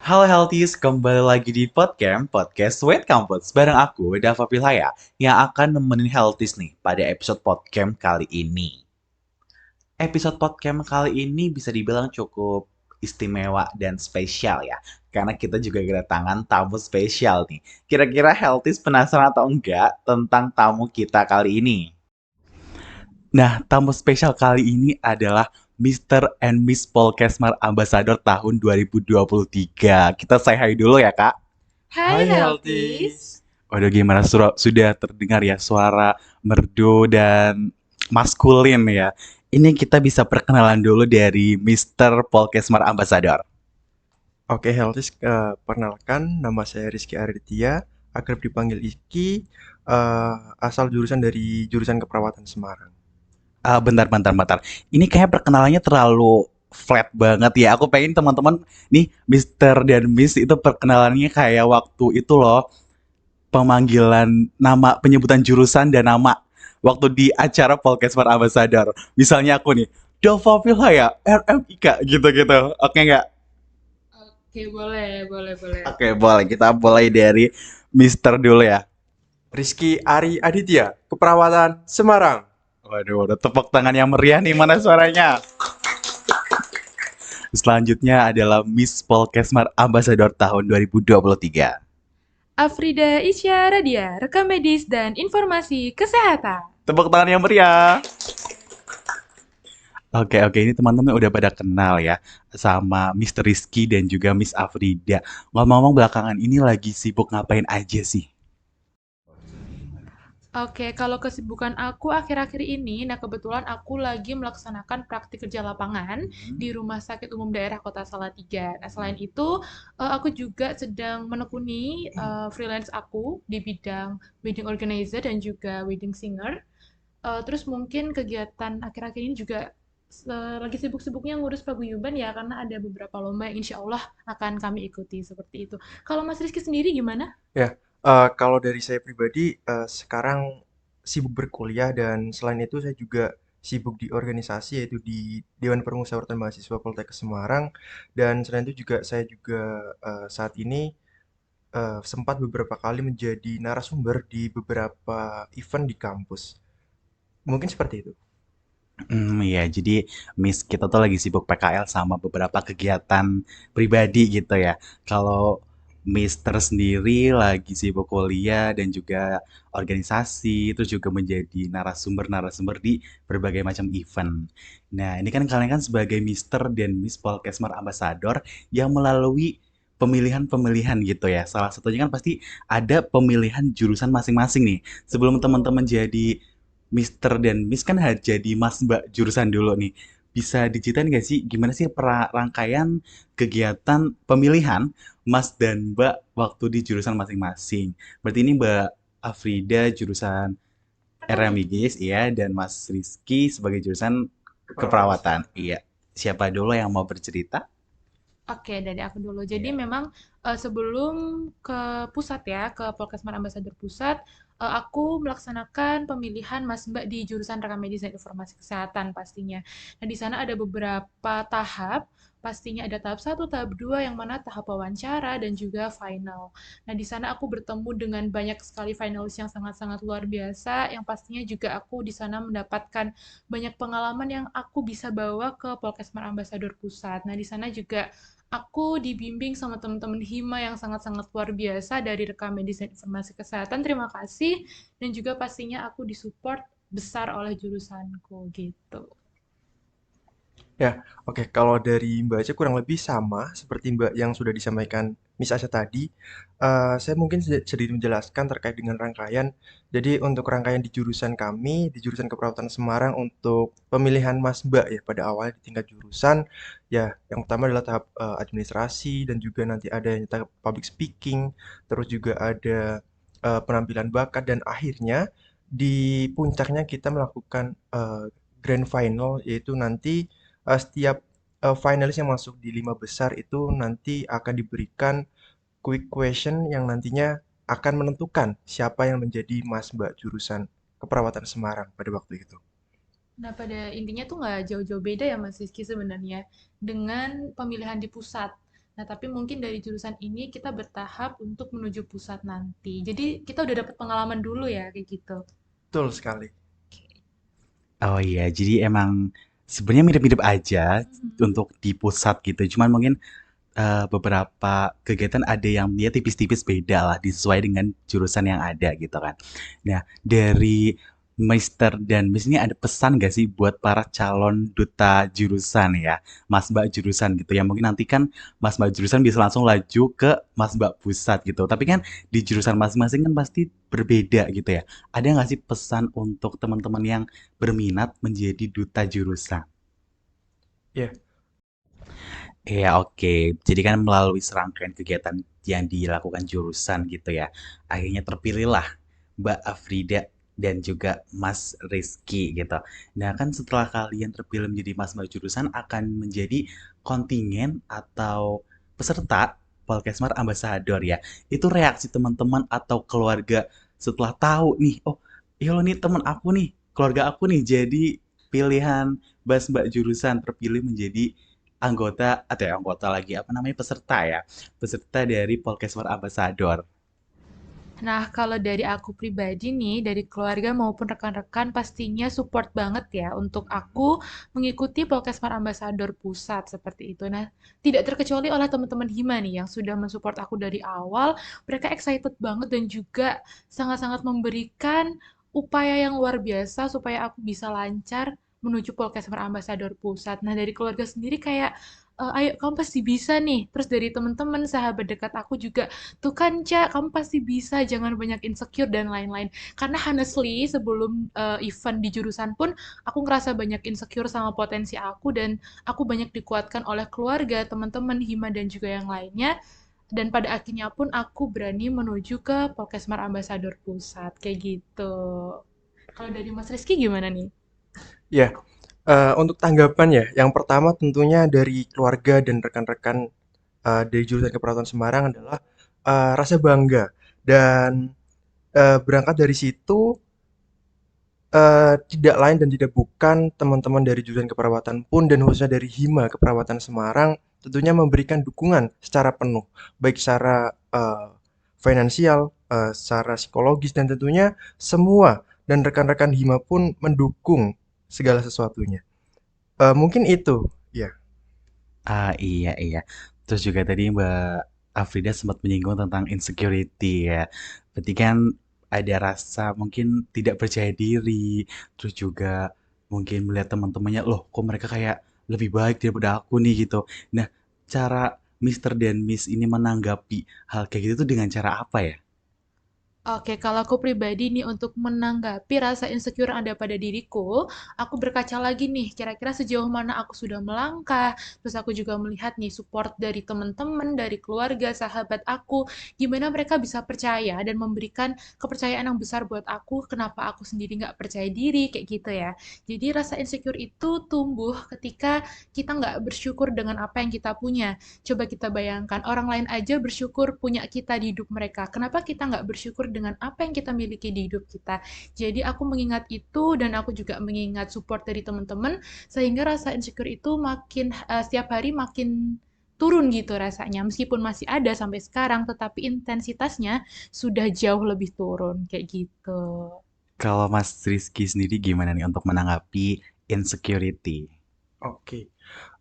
Halo Healthies, kembali lagi di podcast Sweat Campus bareng aku, Dava Pilhaya, yang akan nemenin Healthies nih pada episode podcast kali ini. Episode podcast kali ini bisa dibilang cukup istimewa dan spesial ya, karena kita juga kedatangan tamu spesial nih. Kira-kira Healthies penasaran atau enggak tentang tamu kita kali ini? Nah, tamu spesial kali ini adalah Mr. and Miss Polkesmar Ambassador tahun 2023. Kita say hi dulu ya, Kak. Hai Hai Healthies. Healthies. Waduh, gimana sudah terdengar ya suara merdu dan maskulin ya. Ini kita bisa perkenalan dulu dari Mr. Polkesmar Ambassador. Oke Healthies, perkenalkan nama saya Rizky Ariditya, akrab dipanggil Iki, asal jurusan dari jurusan Keperawatan Semarang. Bentar. Ini kayak perkenalannya terlalu flat banget ya. Aku pengen teman-teman nih Mr. dan Miss itu perkenalannya kayak waktu itu loh pemanggilan nama penyebutan jurusan dan nama waktu di acara Polkesmar Ambassador. Misalnya aku nih, Dova Vilhaya, RMIK gitu-gitu. Oke nggak? Oke, boleh. Oke, boleh. Kita mulai dari Mister dulu ya. Rizky Ari Aditya, Keperawatan Semarang. Waduh, udah tepuk tangan yang meriah nih. Mana suaranya? Selanjutnya adalah Miss Polkesmar Ambassador tahun 2023. Afrida Isya Radia, rekam medis dan informasi kesehatan. Tepuk tangan yang meriah. Oke, ini teman-teman udah pada kenal ya sama Mr. Rizky dan juga Miss Afrida. Ngomong-ngomong belakangan ini lagi sibuk ngapain aja sih? Oke, kalau kesibukan aku akhir-akhir ini, nah kebetulan aku lagi melaksanakan praktik kerja lapangan di Rumah Sakit Umum Daerah Kota Salatiga. Nah, selain itu, aku juga sedang menekuni freelance aku di bidang wedding organizer dan juga wedding singer. Terus mungkin kegiatan akhir-akhir ini juga lagi sibuk-sibuknya ngurus paguyuban ya, karena ada beberapa lomba yang insya Allah akan kami ikuti seperti itu. Kalau Mas Rizky sendiri gimana? Ya, kalau dari saya pribadi, sekarang sibuk berkuliah dan selain itu saya juga sibuk di organisasi yaitu di Dewan Permusyawaratan Mahasiswa Poltekkes Semarang dan selain itu juga saya juga saat ini sempat beberapa kali menjadi narasumber di beberapa event di kampus. Mungkin seperti itu. Iya, jadi Miss kita tuh lagi sibuk PKL sama beberapa kegiatan pribadi gitu ya. Kalau Mister sendiri lagi sibuk kuliah dan juga organisasi, terus juga menjadi narasumber-narasumber di berbagai macam event. Nah, ini kan kalian kan sebagai Mister dan Miss Polkesmar Ambassador yang melalui pemilihan-pemilihan gitu ya. Salah satunya kan pasti ada pemilihan jurusan masing-masing nih. Sebelum teman-teman jadi Mister dan Miss kan harus jadi Mas Mbak jurusan dulu nih. Bisa diceritain nggak sih gimana sih rangkaian kegiatan pemilihan Mas dan Mbak waktu di jurusan masing-masing? Berarti ini Mbak Afrida jurusan RMIGIS iya dan Mas Rizky sebagai jurusan Keperawatan keperawatan. Semarang. Iya. Siapa dulu yang mau bercerita? Oke, dari aku dulu. Jadi Iya. memang sebelum ke pusat ya, ke Polkesmas Ambassador Pusat, aku melaksanakan pemilihan Mas Mbak di jurusan Rekam Medis dan Informasi Kesehatan pastinya. Nah, di sana ada beberapa tahap. Pastinya ada tahap satu, tahap 2, yang mana tahap wawancara dan juga final. Nah, di sana aku bertemu dengan banyak sekali finalis yang sangat-sangat luar biasa, yang pastinya juga aku di sana mendapatkan banyak pengalaman yang aku bisa bawa ke Polkesmas Ambassador Pusat. Nah, di sana juga aku dibimbing sama teman-teman Hima yang sangat-sangat luar biasa dari Rekam Medis dan Informasi Kesehatan. Terima kasih. Dan juga pastinya aku disupport besar oleh jurusanku gitu. Ya, oke. Kalau dari Mbak Aca kurang lebih sama seperti Mbak yang sudah disampaikan Miss Aca tadi. Saya mungkin sedikit menjelaskan terkait dengan rangkaian. Jadi untuk rangkaian di jurusan kami, di jurusan Keperawatan Semarang untuk pemilihan Mas Mbak ya pada awal di tingkat jurusan, ya yang pertama adalah tahap administrasi dan juga nanti ada yang tahap public speaking, terus juga ada penampilan bakat dan akhirnya di puncaknya kita melakukan grand final yaitu nanti setiap finalis yang masuk di 5 besar itu nanti akan diberikan quick question yang nantinya akan menentukan siapa yang menjadi Mas Mbak jurusan Keperawatan Semarang pada waktu itu. Nah, pada intinya tuh nggak jauh-jauh beda ya Mas Rizky sebenarnya dengan pemilihan di pusat. Nah, tapi mungkin dari jurusan ini kita bertahap untuk menuju pusat nanti. Jadi kita udah dapat pengalaman dulu ya, kayak gitu. Betul sekali. Oh iya, jadi emang sebenarnya mirip-mirip aja Mhm. untuk di pusat gitu. Cuman mungkin beberapa kegiatan ada yang dia tipis-tipis beda lah, disesuai dengan jurusan yang ada gitu kan. Nah, dari Mister dan Miss ini ada pesan nggak sih buat para calon duta jurusan ya, Mas Mbak jurusan gitu ya? Mungkin nanti kan Mas Mbak jurusan bisa langsung laju ke Mas Mbak pusat gitu. Tapi kan di jurusan masing-masing kan pasti berbeda gitu ya. Ada nggak sih pesan untuk teman-teman yang berminat menjadi duta jurusan? Ya, Iya, oke. Jadi kan melalui serangkaian kegiatan yang dilakukan jurusan gitu ya, akhirnya terpilihlah Mbak Afrida dan juga Mas Rizky gitu. Nah, kan setelah kalian terpilih menjadi Mas Mbak jurusan akan menjadi kontingen atau peserta Polkesmar Ambassador ya. Itu reaksi teman-teman atau keluarga setelah tahu nih, oh, iya loh nih teman aku nih, keluarga aku nih jadi pilihan Mas Mbak jurusan terpilih menjadi anggota atau ya anggota lagi apa namanya peserta ya peserta dari Polkesmar Ambassador. Nah, kalau dari aku pribadi nih, dari keluarga maupun rekan-rekan pastinya support banget ya untuk aku mengikuti Polkesmar Ambassador Pusat seperti itu. Nah, tidak terkecuali oleh teman-teman Hima nih yang sudah mensupport aku dari awal, mereka excited banget dan juga sangat-sangat memberikan upaya yang luar biasa supaya aku bisa lancar menuju Polkesmar Ambassador Pusat. Nah, dari keluarga sendiri kayak ayo kamu pasti bisa nih. Terus dari teman-teman sahabat dekat aku juga tuh kan, Ca, kamu pasti bisa, jangan banyak insecure dan lain-lain. Karena honestly, sebelum event di jurusan pun, aku ngerasa banyak insecure sama potensi aku, dan aku banyak dikuatkan oleh keluarga, teman-teman, Hima, dan juga yang lainnya. Dan pada akhirnya pun aku berani menuju ke Polkesmar Ambassador Pusat, kayak gitu. Kalau dari Mas Rizky gimana nih? ya. Untuk tanggapan ya, yang pertama tentunya dari keluarga dan rekan-rekan dari jurusan Keperawatan Semarang adalah rasa bangga dan berangkat dari situ tidak lain dan tidak bukan teman-teman dari jurusan keperawatan pun dan khususnya dari Hima Keperawatan Semarang tentunya memberikan dukungan secara penuh, baik secara finansial, secara psikologis dan tentunya semua dan rekan-rekan Hima pun mendukung segala sesuatunya. Mungkin itu, ya. Ah iya iya. Terus juga tadi Mbak Afrida sempat menyinggung tentang insecurity ya. Berarti kan ada rasa mungkin tidak percaya diri, terus juga mungkin melihat teman-temannya, loh kok mereka kayak lebih baik daripada aku nih gitu. Nah, cara Mister dan Miss ini menanggapi hal kayak gitu tuh dengan cara apa ya? Oke, kalau aku pribadi nih untuk menanggapi rasa insecure yang ada pada diriku, aku berkaca lagi nih, kira-kira sejauh mana aku sudah melangkah, terus aku juga melihat nih support dari teman-teman, dari keluarga, sahabat aku, gimana mereka bisa percaya dan memberikan kepercayaan yang besar buat aku, kenapa aku sendiri nggak percaya diri, kayak gitu ya. Jadi rasa insecure itu tumbuh ketika kita nggak bersyukur dengan apa yang kita punya. Coba kita bayangkan, orang lain aja bersyukur punya kita di hidup mereka. Kenapa kita nggak bersyukur dengan apa yang kita miliki di hidup kita? Jadi aku mengingat itu dan aku juga mengingat support dari teman-teman, sehingga rasa insecure itu makin setiap hari makin turun gitu rasanya. Meskipun masih ada sampai sekarang, tetapi intensitasnya sudah jauh lebih turun kayak gitu. Kalau Mas Rizky sendiri gimana nih untuk menanggapi insecurity? Oke.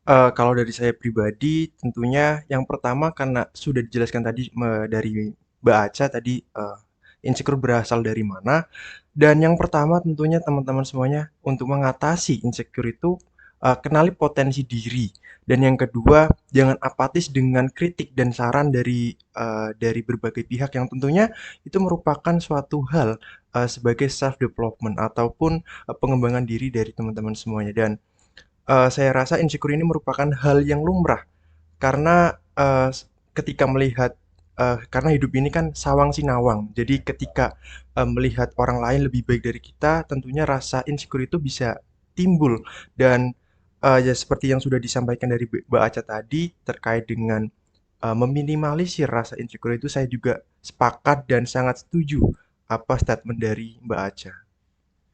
Kalau dari saya pribadi, tentunya yang pertama karena sudah dijelaskan tadi dari Mbak Aca tadi insecure berasal dari mana. Dan yang pertama tentunya teman-teman semuanya untuk mengatasi insecure itu kenali potensi diri. Dan yang kedua, jangan apatis dengan kritik dan saran dari berbagai pihak yang tentunya itu merupakan suatu hal sebagai self development ataupun pengembangan diri dari teman-teman semuanya. Dan saya rasa insecure ini merupakan hal yang lumrah karena ketika melihat karena hidup ini kan sawang sinawang. Jadi ketika melihat orang lain lebih baik dari kita, tentunya rasa insecure itu bisa timbul dan ya seperti yang sudah disampaikan dari Mbak Aca tadi terkait dengan meminimalisir rasa insecure itu saya juga sepakat dan sangat setuju apa statement dari Mbak Aca.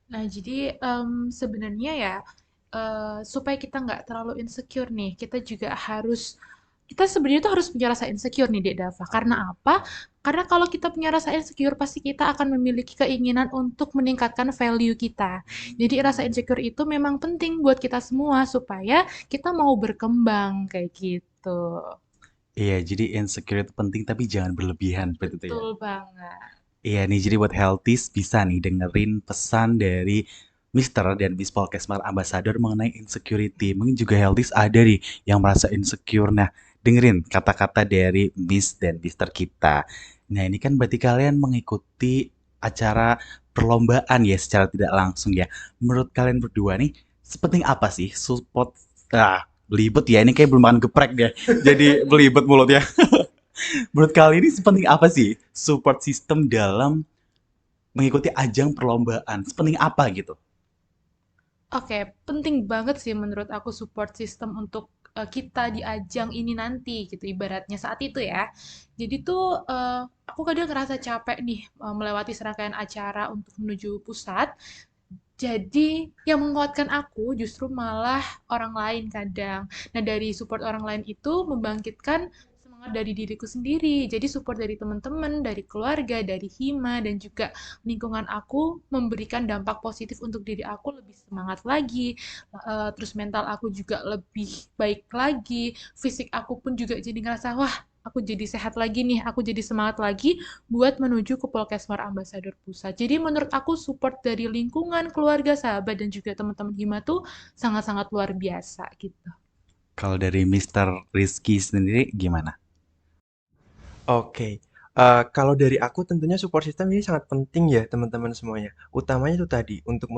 Nah, jadi sebenarnya ya supaya kita nggak terlalu insecure nih, kita juga harus kita sebenarnya tuh harus punya rasa insecure nih, Dek Dava. Karena apa? Karena kalau kita punya rasa insecure, pasti kita akan memiliki keinginan untuk meningkatkan value kita. Jadi rasa insecure itu memang penting buat kita semua supaya kita mau berkembang kayak gitu. Iya, jadi insecure itu penting tapi jangan berlebihan seperti itu ya. Betul banget. Iya nih, jadi buat healthies bisa nih dengerin pesan dari Mister dan Miss Polkesmar Ambassador mengenai insecurity. Mungkin juga healthies ada nih yang merasa insecure. Nah, dengerin kata-kata dari Miss dan Mister kita. Nah, ini kan berarti kalian mengikuti acara perlombaan ya secara tidak langsung ya. Menurut kalian berdua nih, sepenting apa sih support? Belibet ya. Ini kayak belum makan geprek deh. Jadi belibet mulutnya. Menurut kalian ini sepenting apa sih support system dalam mengikuti ajang perlombaan? Sepenting apa gitu? Oke, penting banget sih menurut aku support system untuk kita di ajang ini nanti gitu ibaratnya saat itu ya. Jadi tuh aku kadang ngerasa capek nih melewati serangkaian acara untuk menuju pusat. Jadi yang menguatkan aku justru malah orang lain kadang. Nah, dari support orang lain itu membangkitkan semangat dari diriku sendiri. Jadi support dari teman-teman, dari keluarga, dari hima dan juga lingkungan aku memberikan dampak positif untuk diri aku lebih semangat lagi. Terus mental aku juga lebih baik lagi. Fisik aku pun juga jadi ngerasa wah, aku jadi sehat lagi nih, aku jadi semangat lagi buat menuju ke Polkesmar Ambassador Pusat. Jadi menurut aku support dari lingkungan, keluarga, sahabat, dan juga teman-teman Hima tuh sangat-sangat luar biasa gitu. Kalau dari Mister Rizky sendiri gimana? Oke, kalau dari aku tentunya support system ini sangat penting ya teman-teman semuanya. Utamanya itu tadi untuk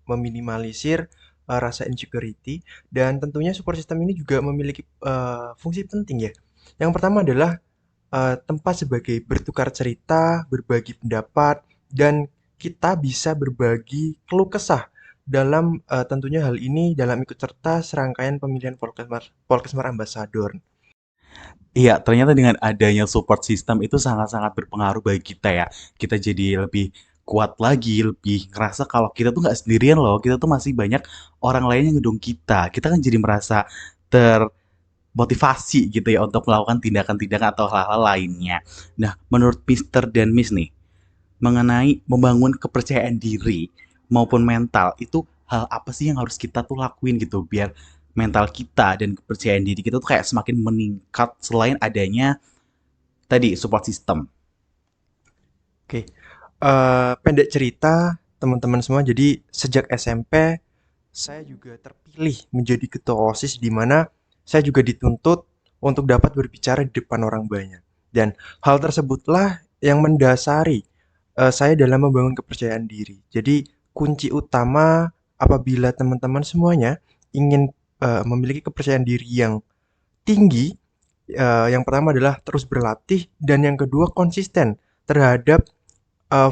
meminimalisir rasa insecurity dan tentunya support system ini juga memiliki fungsi penting ya. Yang pertama adalah tempat sebagai bertukar cerita, berbagi pendapat, dan kita bisa berbagi keluh kesah dalam tentunya hal ini dalam ikut serta serangkaian pemilihan Polkesmar Ambassador. Iya, ternyata dengan adanya support system itu sangat-sangat berpengaruh bagi kita ya. Kita jadi lebih kuat lagi, lebih ngerasa kalau kita tuh nggak sendirian loh. Kita tuh masih banyak orang lain yang ngedukung kita. Kita kan jadi merasa termotivasi gitu ya untuk melakukan tindakan-tindakan atau hal-hal lainnya. Nah, menurut Mister dan Miss nih, mengenai membangun kepercayaan diri maupun mental itu hal apa sih yang harus kita tuh lakuin gitu biar mental kita dan kepercayaan diri kita tuh kayak semakin meningkat selain adanya tadi support system. Oke, pendek cerita teman-teman semua, jadi sejak SMP saya juga terpilih menjadi ketua OSIS di mana saya juga dituntut untuk dapat berbicara di depan orang banyak. Dan hal tersebutlah yang mendasari saya dalam membangun kepercayaan diri. Jadi kunci utama apabila teman-teman semuanya ingin memiliki kepercayaan diri yang tinggi, yang pertama adalah terus berlatih dan yang kedua konsisten terhadap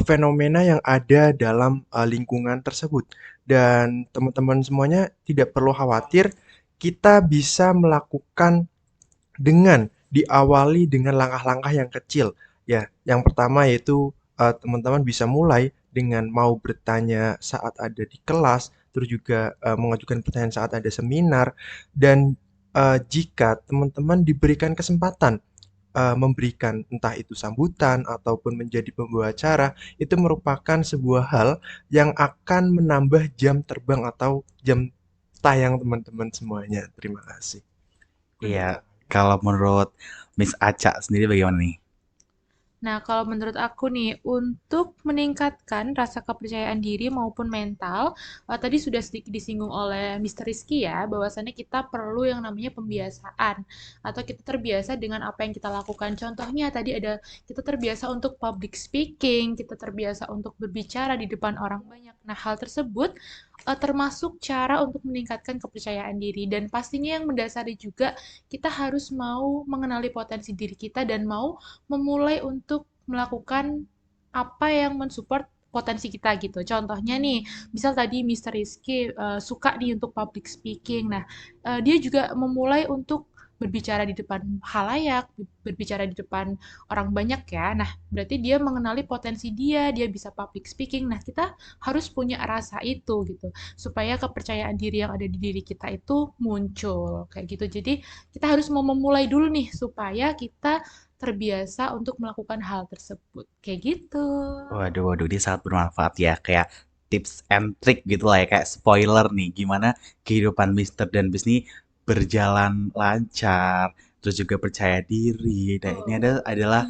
fenomena yang ada dalam lingkungan tersebut. Dan teman-teman semuanya tidak perlu khawatir, kita bisa melakukan dengan diawali dengan langkah-langkah yang kecil. Ya, yang pertama yaitu teman-teman bisa mulai dengan mau bertanya saat ada di kelas, terus juga mengajukan pertanyaan saat ada seminar, dan jika teman-teman diberikan kesempatan memberikan entah itu sambutan ataupun menjadi pembawa acara, itu merupakan sebuah hal yang akan menambah jam terbang atau jam tayang teman-teman semuanya. Terima kasih. Iya, kalau menurut Miss Aca sendiri bagaimana nih? Nah, kalau menurut aku nih, untuk meningkatkan rasa kepercayaan diri maupun mental, tadi sudah sedikit disinggung oleh Mr. Rizky ya, bahwasannya kita perlu yang namanya pembiasaan, atau kita terbiasa dengan apa yang kita lakukan. Contohnya tadi ada, kita terbiasa untuk public speaking, kita terbiasa untuk berbicara di depan orang banyak. Nah, hal tersebut termasuk cara untuk meningkatkan kepercayaan diri, dan pastinya yang mendasari juga, kita harus mau mengenali potensi diri kita dan mau memulai untuk melakukan apa yang mensupport potensi kita gitu. Contohnya nih, misal tadi Mr. Rizky suka nih untuk public speaking. Nah, dia juga memulai untuk berbicara di depan halayak, berbicara di depan orang banyak ya. Nah, berarti dia mengenali potensi dia, dia bisa public speaking. Nah, kita harus punya rasa itu gitu, supaya kepercayaan diri yang ada di diri kita itu muncul kayak gitu. Jadi, kita harus mau memulai dulu nih supaya kita terbiasa untuk melakukan hal tersebut. Kayak gitu. Waduh, waduh, dia sangat bermanfaat ya. Kayak tips and trick gitu lah ya, kayak spoiler nih, gimana kehidupan Mister dan Miss ini berjalan lancar, terus juga percaya diri. Dan ini adalah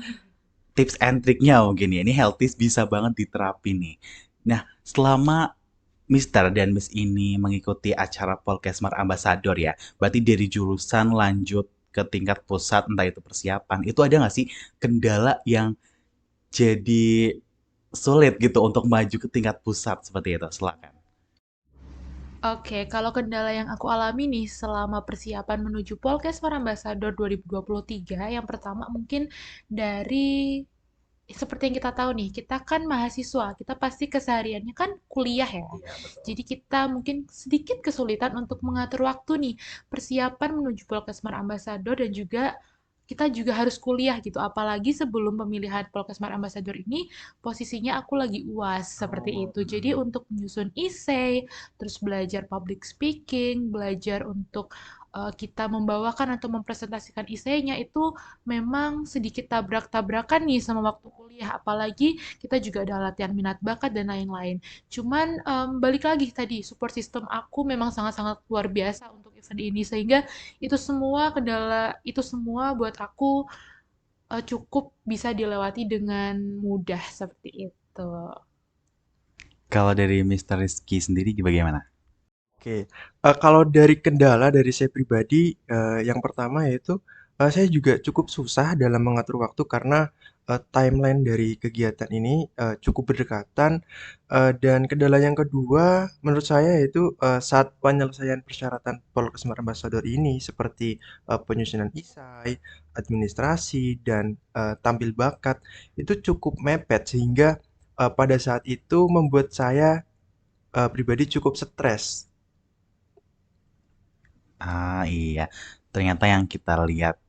tips and triknya mungkin ya. Ini healthy bisa banget diterapin nih. Nah, selama Mister dan Miss ini mengikuti acara Polkesmar Ambassador ya, berarti dari jurusan lanjut ke tingkat pusat, entah itu persiapan, itu ada nggak sih kendala yang jadi sulit gitu untuk maju ke tingkat pusat seperti itu? Silakan. Oke, kalau kendala yang aku alami nih selama persiapan menuju Polkesmar Ambassador 2023, yang pertama mungkin dari seperti yang kita tahu nih, kita kan mahasiswa, kita pasti kesehariannya kan kuliah ya. Jadi kita mungkin sedikit kesulitan untuk mengatur waktu nih, persiapan menuju Polkesmar Ambassador dan juga kita juga harus kuliah gitu. Apalagi sebelum pemilihan Polkesmar Ambassador ini, posisinya aku lagi UAS seperti itu. Jadi untuk menyusun essay, terus belajar public speaking, belajar untuk kita membawakan atau mempresentasikan essay-nya itu memang sedikit tabrak-tabrakan nih sama waktu kuliah, apalagi kita juga ada latihan minat bakat dan lain-lain. Cuman balik lagi tadi, support system aku memang sangat-sangat luar biasa untuk event ini, sehingga itu semua kendala, itu semua buat aku cukup bisa dilewati dengan mudah seperti itu. Kalau dari Mister Rizky sendiri bagaimana? Oke, kalau dari kendala dari saya pribadi, yang pertama yaitu, saya juga cukup susah dalam mengatur waktu karena, timeline dari kegiatan ini, cukup berdekatan, dan kendala yang kedua menurut saya yaitu, saat penyelesaian persyaratan Polkesmar Ambassador ini seperti, penyusunan esai, administrasi, dan, tampil bakat, itu cukup mepet sehingga, pada saat itu membuat saya, pribadi cukup stres. Ah, iya. Ternyata yang kita lihat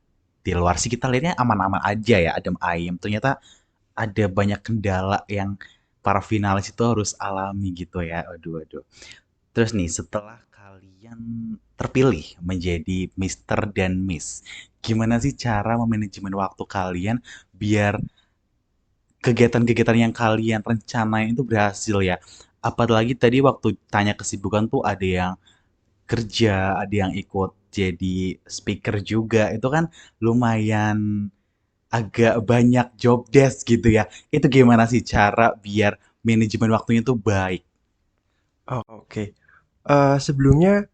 di luar sih kita lihatnya aman-aman aja ya, adem ayem. Ternyata ada banyak kendala yang para finalis itu harus alami gitu ya. Aduh, aduh. Terus nih, setelah kalian terpilih menjadi Mister dan Miss, gimana sih cara memanajemen waktu kalian biar kegiatan-kegiatan yang kalian rencanain itu berhasil ya? Apalagi tadi waktu tanya kesibukan tuh ada yang kerja, ada yang ikut jadi speaker juga. Itu kan lumayan agak banyak job desk gitu ya. Itu gimana sih cara biar manajemen waktunya tuh baik? Oh, oke. Sebelumnya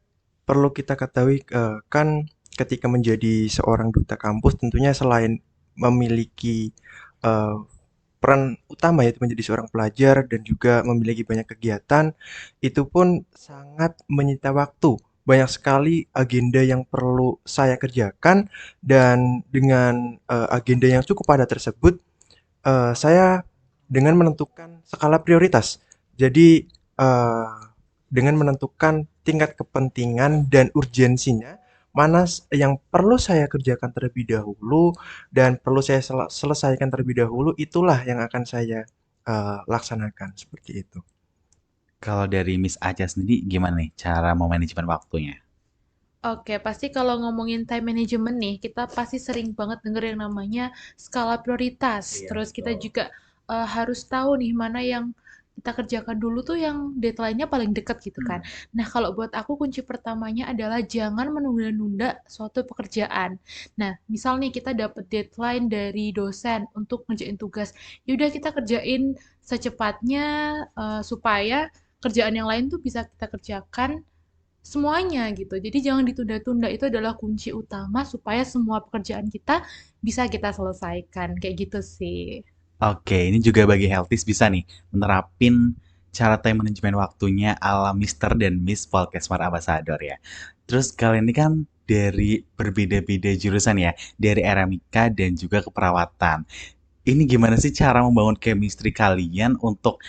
perlu kita ketahui, kan ketika menjadi seorang duta kampus tentunya selain memiliki, eee, peran utama yaitu menjadi seorang pelajar dan juga memiliki banyak kegiatan, itu pun sangat menyita waktu. Banyak sekali agenda yang perlu saya kerjakan dan dengan, agenda yang cukup padat tersebut, saya dengan menentukan skala prioritas. Jadi, dengan menentukan tingkat kepentingan dan urgensinya, mana yang perlu saya kerjakan terlebih dahulu dan perlu saya selesaikan terlebih dahulu, itulah yang akan saya, laksanakan, seperti itu. Kalau dari Miss Aca sendiri gimana nih cara memanajemen waktunya? Oke, pasti kalau ngomongin time management nih, kita pasti sering banget denger yang namanya skala prioritas. Terus kita juga harus tahu nih mana yang kita kerjakan dulu tuh yang deadline-nya paling dekat gitu kan. Nah, kalau buat aku kunci pertamanya adalah jangan menunda-nunda suatu pekerjaan. Nah, misal nih kita dapat deadline dari dosen untuk ngerjain tugas. Yaudah kita kerjain secepatnya supaya kerjaan yang lain tuh bisa kita kerjakan semuanya gitu. Jadi jangan ditunda-tunda, itu adalah kunci utama supaya semua pekerjaan kita bisa kita selesaikan. Kayak gitu sih. Oke, ini juga bagi healthies bisa nih menerapin cara time management waktunya ala Mister dan Miss Polkesmar Ambassador ya. Terus kalian ini kan dari berbeda-beda jurusan ya, dari RMIK dan juga keperawatan. Ini gimana sih cara membangun chemistry kalian untuk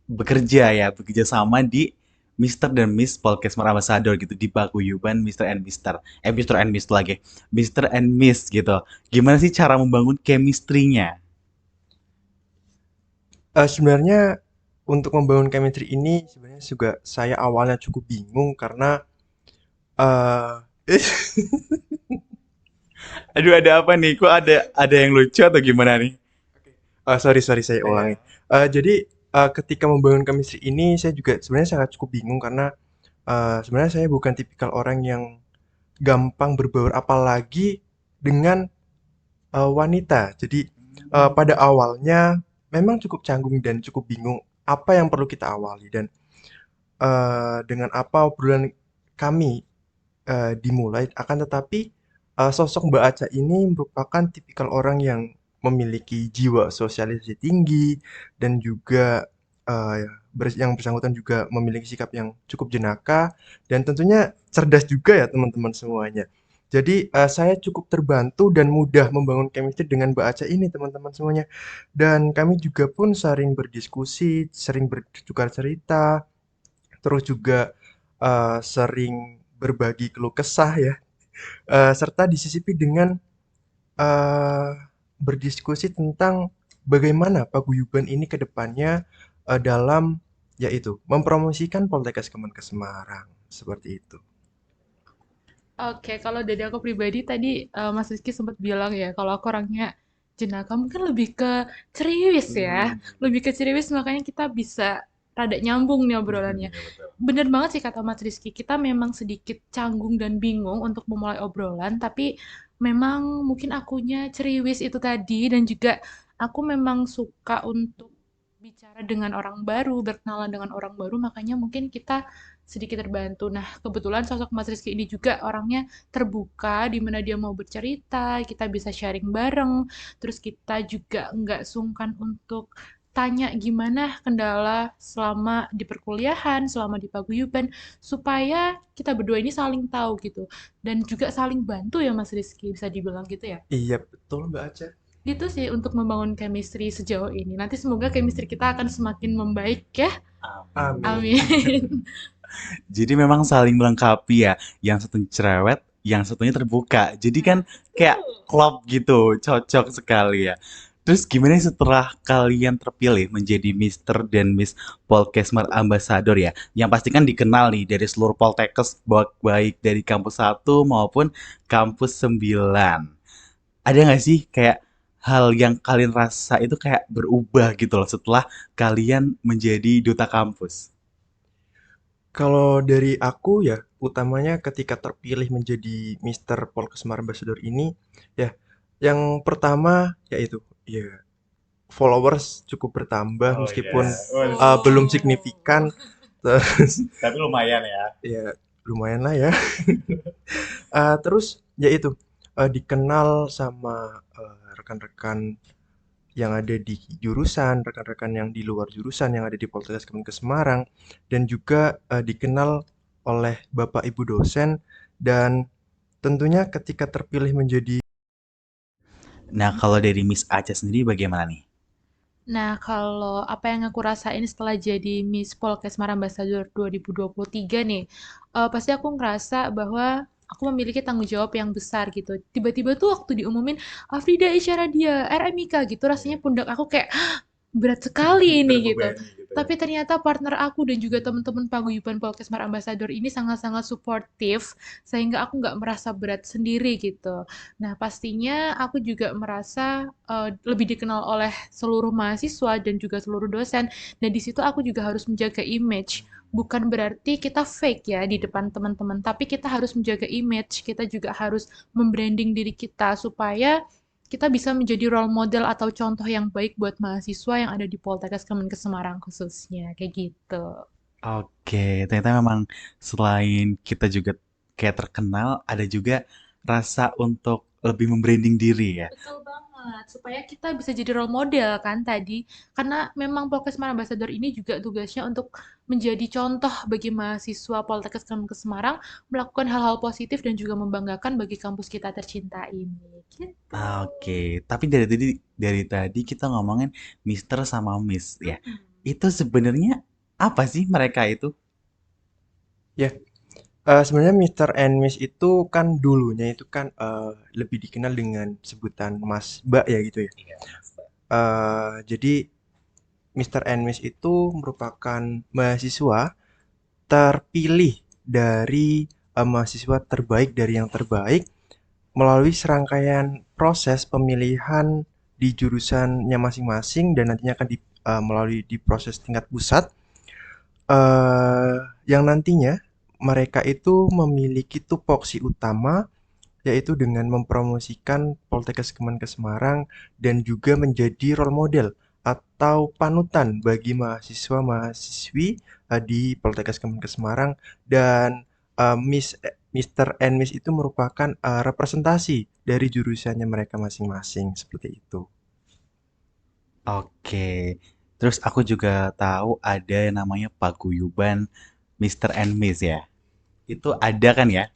bekerja ya, bekerja sama di Mister dan Miss Polkesmar Ambassador gitu di paguyuban Mister and Mister. Mister and Miss lagi. Mister and Miss gitu. Gimana sih cara membangun chemistry-nya? Sebenarnya untuk membangun chemistry ini sebenarnya juga saya awalnya cukup bingung karena eh Aduh, ada apa nih? Kok ada yang lucu atau gimana nih? sorry sorry saya ulangi. Iya. Jadi ketika membangun chemistry ini saya juga sebenarnya sangat cukup bingung karena sebenarnya saya bukan tipikal orang yang gampang berbaur apalagi dengan wanita. Jadi pada awalnya memang cukup canggung dan cukup bingung apa yang perlu kita awali dan dengan apa obrolan kami dimulai. Akan tetapi sosok Mbak Aca ini merupakan tipikal orang yang memiliki jiwa sosialisasi tinggi dan juga yang bersangkutan juga memiliki sikap yang cukup jenaka dan tentunya cerdas juga ya teman-teman semuanya. Jadi saya cukup terbantu dan mudah membangun chemistry dengan Mbak Aca ini teman-teman semuanya. Dan kami juga pun sering berdiskusi, sering bertukar cerita, terus juga sering berbagi keluh kesah ya, serta disisipi dengan eh, berdiskusi tentang bagaimana paguyuban ini ke depannya dalam yaitu mempromosikan Poltekkes Kemenkes Semarang seperti itu. Oke, kalau dari aku pribadi tadi Mas Rizky sempat bilang ya, kalau aku orangnya jenaka mungkin lebih ke ceriwis ya, Hmm. lebih ke ceriwis makanya kita bisa rada nyambung nih obrolannya. Ya betul. Bener banget sih kata Mas Rizky, kita memang sedikit canggung dan bingung untuk memulai obrolan, tapi memang mungkin akunya ceriwis itu tadi dan juga aku memang suka untuk bicara dengan orang baru, berkenalan dengan orang baru, makanya mungkin kita sedikit terbantu. Nah, kebetulan sosok Mas Rizky ini juga orangnya terbuka, di mana dia mau bercerita, kita bisa sharing bareng, terus kita juga nggak sungkan untuk tanya gimana kendala selama di perkuliahan, selama di paguyuban, supaya kita berdua ini saling tahu gitu. Dan juga saling bantu ya Mas Rizky, bisa dibilang gitu ya. Iya betul Mbak Aca. Gitu sih untuk membangun chemistry sejauh ini. Nanti semoga chemistry kita akan semakin membaik ya. Amin. Amin. Amin. Jadi memang saling melengkapi ya. Yang satunya cerewet, yang satunya terbuka. Jadi kan Nah, kayak betul. klop gitu, cocok sekali ya. Terus gimana setelah kalian terpilih menjadi Mister dan Miss Polkesmar Ambassador ya? Yang pasti kan dikenal nih dari seluruh Poltekkes, baik dari kampus 1 maupun kampus 9. Ada nggak sih kayak hal yang kalian rasa itu kayak berubah gitu loh setelah kalian menjadi duta kampus? Kalau dari aku ya, utamanya ketika terpilih menjadi Mister Polkesmar Ambassador ini, ya, yang pertama yaitu, ya, followers cukup bertambah Oh meskipun iya, waduh. belum Oh. signifikan, terus Tapi lumayan ya. ya lumayan lah ya. Terus ya itu dikenal sama rekan-rekan yang ada di jurusan, rekan-rekan yang di luar jurusan yang ada di Poltekkes Kemenkes Semarang, dan juga dikenal oleh Bapak Ibu dosen dan tentunya ketika terpilih menjadi Nah, kalau dari Miss Aca sendiri bagaimana nih? Nah, kalau apa yang aku rasain setelah jadi Miss Polkesmar Ambassador 2023 nih, pasti aku ngerasa bahwa aku memiliki tanggung jawab yang besar gitu. Tiba-tiba tuh waktu diumumin, Afrida Isyara dia, RMIK gitu, rasanya pundak aku kayak berat sekali ini gitu. Terbebani gitu ya. Tapi ternyata partner aku dan juga teman-teman paguyuban Polkesmar Ambassador ini sangat-sangat suportif sehingga aku nggak merasa berat sendiri gitu. Nah, pastinya aku juga merasa lebih dikenal oleh seluruh mahasiswa dan juga seluruh dosen. Dan di situ aku juga harus menjaga image. Bukan berarti kita fake ya di depan teman-teman, tapi kita harus menjaga image. Kita juga harus membranding diri kita supaya kita bisa menjadi role model atau contoh yang baik buat mahasiswa yang ada di Poltekkes Kemenkes Semarang khususnya, kayak gitu. Oke, ternyata memang selain kita juga kayak terkenal, ada juga rasa untuk lebih membranding diri ya. Betul banget, supaya kita bisa jadi role model kan tadi. Karena memang Polkesmar Ambassador ini juga tugasnya untuk menjadi contoh bagi mahasiswa Poltekkes Kemenkes Semarang melakukan hal-hal positif dan juga membanggakan bagi kampus kita tercinta ini. Gitu. Oke, tapi dari tadi kita ngomongin Mister sama Miss ya. Mm-mm. Itu sebenarnya apa sih mereka itu? Ya, sebenarnya Mr. and Miss itu kan dulunya itu kan lebih dikenal dengan sebutan Mas Mbak ya gitu ya. Iya, Mas. Jadi Mr. and Miss itu merupakan mahasiswa terpilih dari mahasiswa terbaik dari yang terbaik melalui serangkaian proses pemilihan di jurusannya masing-masing dan nantinya akan melalui di proses tingkat pusat eh yang nantinya mereka itu memiliki tupoksi utama yaitu dengan mempromosikan Poltekkes Kemenkes Semarang dan juga menjadi role model atau panutan bagi mahasiswa-mahasiswi di Poltekkes Kemenkes Semarang dan Mr. and Miss itu merupakan representasi dari jurusannya mereka masing-masing seperti itu. Oke. Terus aku juga tahu ada yang namanya paguyuban Mr. and Miss ya. Itu ada kan ya?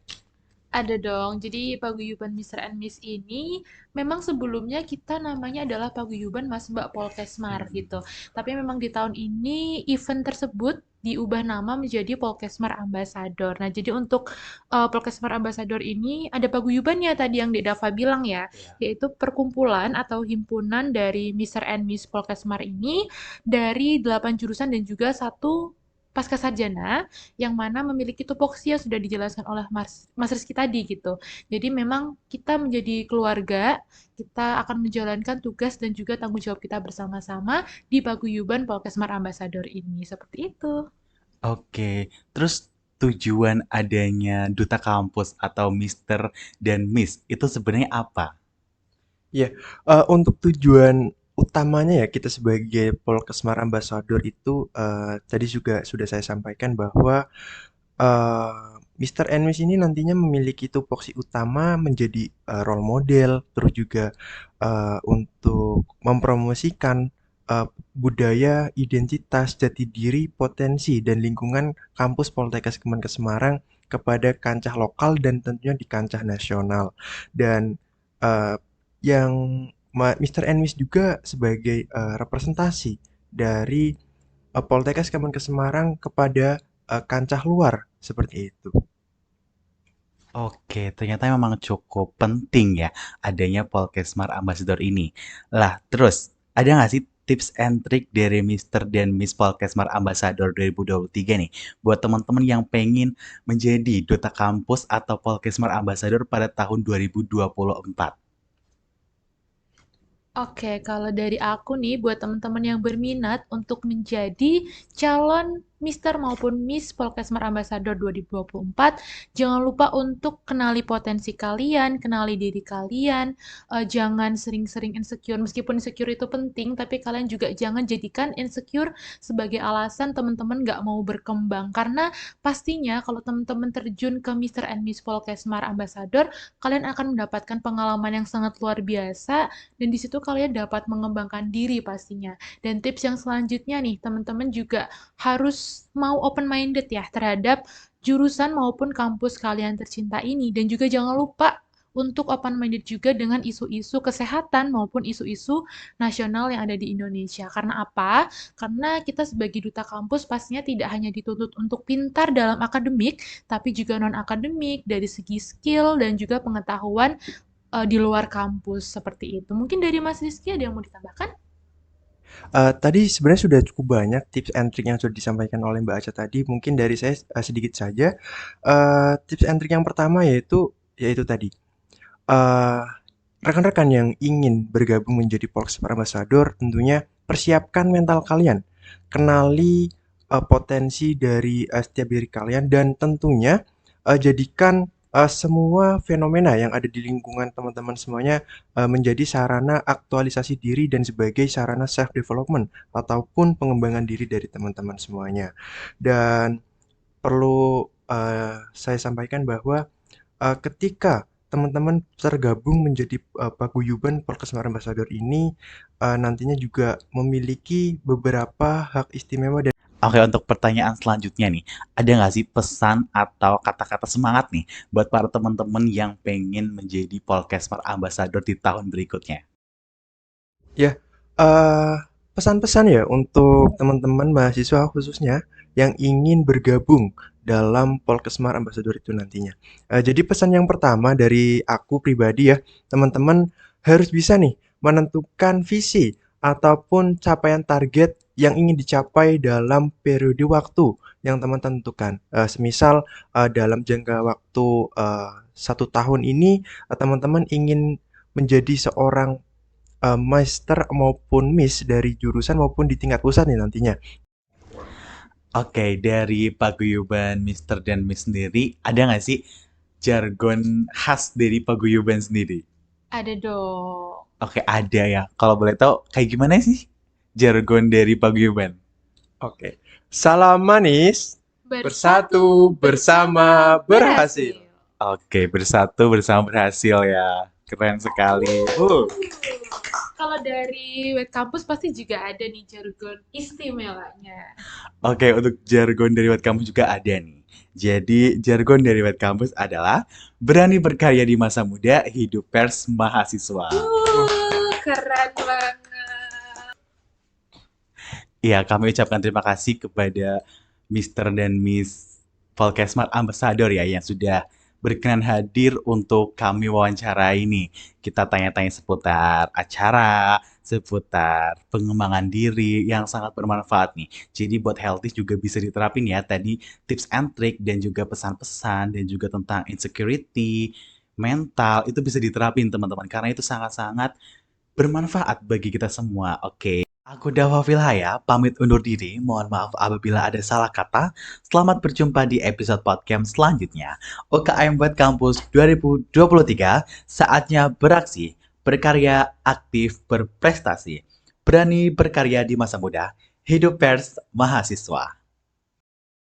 Ada dong. Jadi paguyuban Mr. and Miss ini memang sebelumnya kita namanya adalah paguyuban Mas Mbak Polkesmar gitu. Tapi memang di tahun ini event tersebut diubah nama menjadi Polkesmar Ambassador. Nah, jadi untuk Polkesmar Ambassador ini ada paguyubannya tadi yang Dek Dava bilang ya, yaitu perkumpulan atau himpunan dari Mr. and Miss Polkesmar ini dari 8 jurusan dan juga satu pasca sarjana yang mana memiliki tupoksi yang sudah dijelaskan oleh Mas Rizky tadi gitu. Jadi memang kita menjadi keluarga, kita akan menjalankan tugas dan juga tanggung jawab kita bersama-sama di paguyuban Polkesmar Ambassador ini. Seperti itu. Oke. Terus tujuan adanya duta kampus atau Mr. dan Miss itu sebenarnya apa? Iya, untuk tujuan utamanya ya kita sebagai Polkesmar Ambassador itu tadi juga sudah saya sampaikan bahwa Mr. and Miss ini nantinya memiliki tupoksi utama menjadi role model, terus juga untuk mempromosikan budaya, identitas, jati diri, potensi, dan lingkungan kampus Poltekkes Kemenkes Semarang kepada kancah lokal dan tentunya di kancah nasional. Dan eh, yang Mr. and Miss juga sebagai representasi dari Poltekkes Kemenkes Semarang kepada kancah luar seperti itu. Oke, ternyata memang cukup penting ya adanya Polkesmar Ambassador ini. Lah, terus ada nggak sih tips and trick dari Mr. dan Miss Polkesmar Ambassador 2023 nih buat teman-teman yang pengen menjadi duta kampus atau Polkesmar Ambassador pada tahun 2024? Oke, kalau dari aku nih, buat teman-teman yang berminat untuk menjadi calon Mister maupun Miss Polkesmar Ambassador 2024, jangan lupa untuk kenali potensi kalian, kenali diri kalian, jangan sering-sering insecure. Meskipun insecure itu penting, tapi kalian juga jangan jadikan insecure sebagai alasan teman-teman nggak mau berkembang. Karena pastinya kalau teman-teman terjun ke Mister and Miss Polkesmar Ambassador, kalian akan mendapatkan pengalaman yang sangat luar biasa dan di situ kalian dapat mengembangkan diri pastinya. Dan tips yang selanjutnya nih, teman-teman juga harus mau open minded ya terhadap jurusan maupun kampus kalian tercinta ini dan juga jangan lupa untuk open minded juga dengan isu-isu kesehatan maupun isu-isu nasional yang ada di Indonesia. Karena apa? Karena kita sebagai duta kampus pastinya tidak hanya dituntut untuk pintar dalam akademik, tapi juga non-akademik dari segi skill dan juga pengetahuan di luar kampus seperti itu. Mungkin dari Mas Rizky ada yang mau ditambahkan? Tadi sebenarnya sudah cukup banyak tips and trick yang sudah disampaikan oleh Mbak Aca tadi. Mungkin dari saya sedikit saja. Tips and trick yang pertama yaitu tadi eh, rekan-rekan yang ingin bergabung menjadi Polkesmar Ambassador tentunya persiapkan mental kalian, kenali potensi dari setiap diri kalian dan tentunya jadikan semua fenomena yang ada di lingkungan teman-teman semuanya menjadi sarana aktualisasi diri dan sebagai sarana self development ataupun pengembangan diri dari teman-teman semuanya. Dan perlu saya sampaikan bahwa ketika teman-teman tergabung menjadi paguyuban Polkesmar Ambassador ini nantinya juga memiliki beberapa hak istimewa dan Oke, untuk pertanyaan selanjutnya nih, ada nggak sih pesan atau kata-kata semangat nih buat para teman-teman yang pengen menjadi Polkesmar Ambassador di tahun berikutnya? ya. pesan-pesan ya untuk teman-teman mahasiswa khususnya yang ingin bergabung dalam Polkesmar Ambassador itu nantinya. Jadi pesan yang pertama dari aku pribadi ya, teman-teman harus bisa nih menentukan visi ataupun capaian target yang ingin dicapai dalam periode waktu yang teman-teman tentukan. Semisal dalam jangka waktu 1 tahun ini, teman-teman ingin menjadi seorang master maupun miss dari jurusan maupun di tingkat pusat nih nantinya. Oke, dari paguyuban Mister dan Miss sendiri, ada nggak sih jargon khas dari paguyuban sendiri? Ada dong. Oke, ada ya. Kalau boleh tahu, kayak gimana sih jargon dari paguyuban? Oke. Salam manis, bersatu bersama berhasil. Oke, bersatu bersama berhasil ya. Keren sekali. Kalau dari Web Campus pasti juga ada nih jargon istimewanya. Oke, untuk jargon dari Wet Kampus juga ada nih. Jadi, jargon dari Wet Kampus adalah berani berkarya di masa muda, hidup pers mahasiswa. Keren banget. Ya, kami ucapkan terima kasih kepada Mr. dan Miss Polkesmar Ambassador ya yang sudah berkenan hadir untuk kami wawancarai nih. Kita tanya-tanya seputar acara, seputar pengembangan diri yang sangat bermanfaat nih. Jadi buat healthy juga bisa diterapin ya tadi tips and trick dan juga pesan-pesan dan juga tentang insecurity, mental itu bisa diterapin teman-teman karena itu sangat-sangat bermanfaat bagi kita semua. Oke. Aku Dawa Vilhaya, pamit undur diri. Mohon maaf apabila ada salah kata. Selamat berjumpa di episode podcast selanjutnya. UKM Buat Kampus 2023, saatnya beraksi, berkarya, aktif, berprestasi. Berani berkarya di masa muda. Hidup pers mahasiswa.